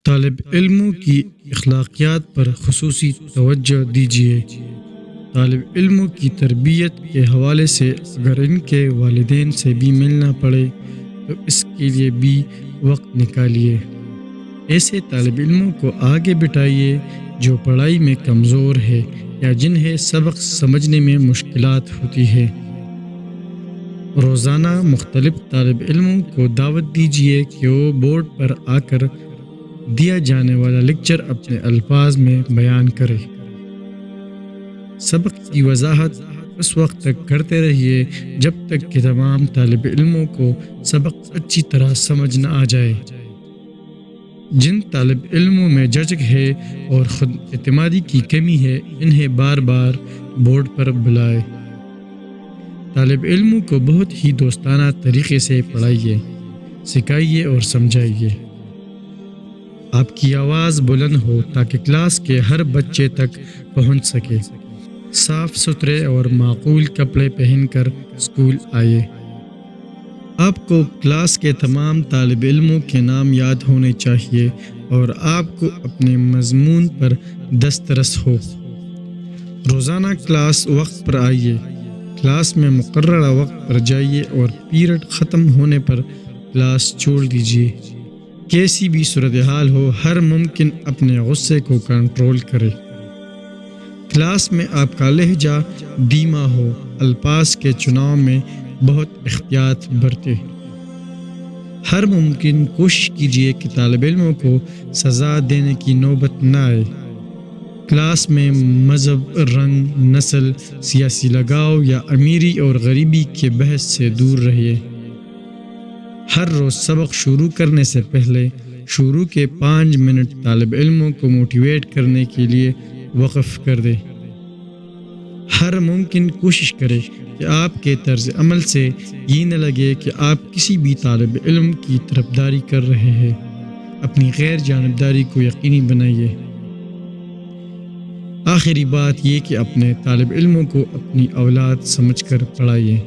طالب علموں کی اخلاقیات پر خصوصی توجہ دیجیے۔ طالب علموں کی تربیت کے حوالے سے اگر ان کے والدین سے بھی ملنا پڑے تو اس کے لیے بھی وقت نکالیے۔ ایسے طالب علموں کو آگے بٹھائیے جو پڑھائی میں کمزور ہے یا جنہیں سبق سمجھنے میں مشکلات ہوتی ہے۔ روزانہ مختلف طالب علموں کو دعوت دیجیے کہ وہ بورڈ پر آ کر دیا جانے والا لیکچر اپنے الفاظ میں بیان کرے۔ سبق کی وضاحت اس وقت تک کرتے رہیے جب تک کہ تمام طالب علموں کو سبق اچھی طرح سمجھ نہ آ جائے۔ جن طالب علموں میں جھجک ہے اور خود اعتمادی کی کمی ہے انہیں بار بار بورڈ پر بلائے۔ طالب علموں کو بہت ہی دوستانہ طریقے سے پڑھائیے، سکھائیے اور سمجھائیے۔ آپ کی آواز بلند ہو تاکہ کلاس کے ہر بچے تک پہنچ سکے۔ صاف ستھرے اور معقول کپڑے پہن کر اسکول آئیے۔ آپ کو کلاس کے تمام طالب علموں کے نام یاد ہونے چاہیے اور آپ کو اپنے مضمون پر دسترس ہو۔ روزانہ کلاس وقت پر آئیے، کلاس میں مقررہ وقت پر جائیے اور پیریڈ ختم ہونے پر کلاس چھوڑ دیجیے۔ کیسی بھی صورتحال ہو ہر ممکن اپنے غصے کو کنٹرول کرے۔ کلاس میں آپ کا لہجہ دھیما ہو، الفاظ کے چناؤ میں بہت احتیاط برتے۔ ہر ممکن کوشش کیجیے کہ طالب علموں کو سزا دینے کی نوبت نہ آئے۔ کلاس میں مذہب، رنگ، نسل، سیاسی لگاؤ یا امیری اور غریبی کے بحث سے دور رہیے۔ ہر روز سبق شروع کرنے سے پہلے شروع کے 5 منٹ طالب علموں کو موٹیویٹ کرنے کے لیے وقف کر دیں۔ ہر ممکن کوشش کریں کہ آپ کے طرز عمل سے یہ نہ لگے کہ آپ کسی بھی طالب علم کی طرفداری کر رہے ہیں۔ اپنی غیر جانبداری کو یقینی بنائیے۔ آخری بات یہ کہ اپنے طالب علموں کو اپنی اولاد سمجھ کر پڑھائیے۔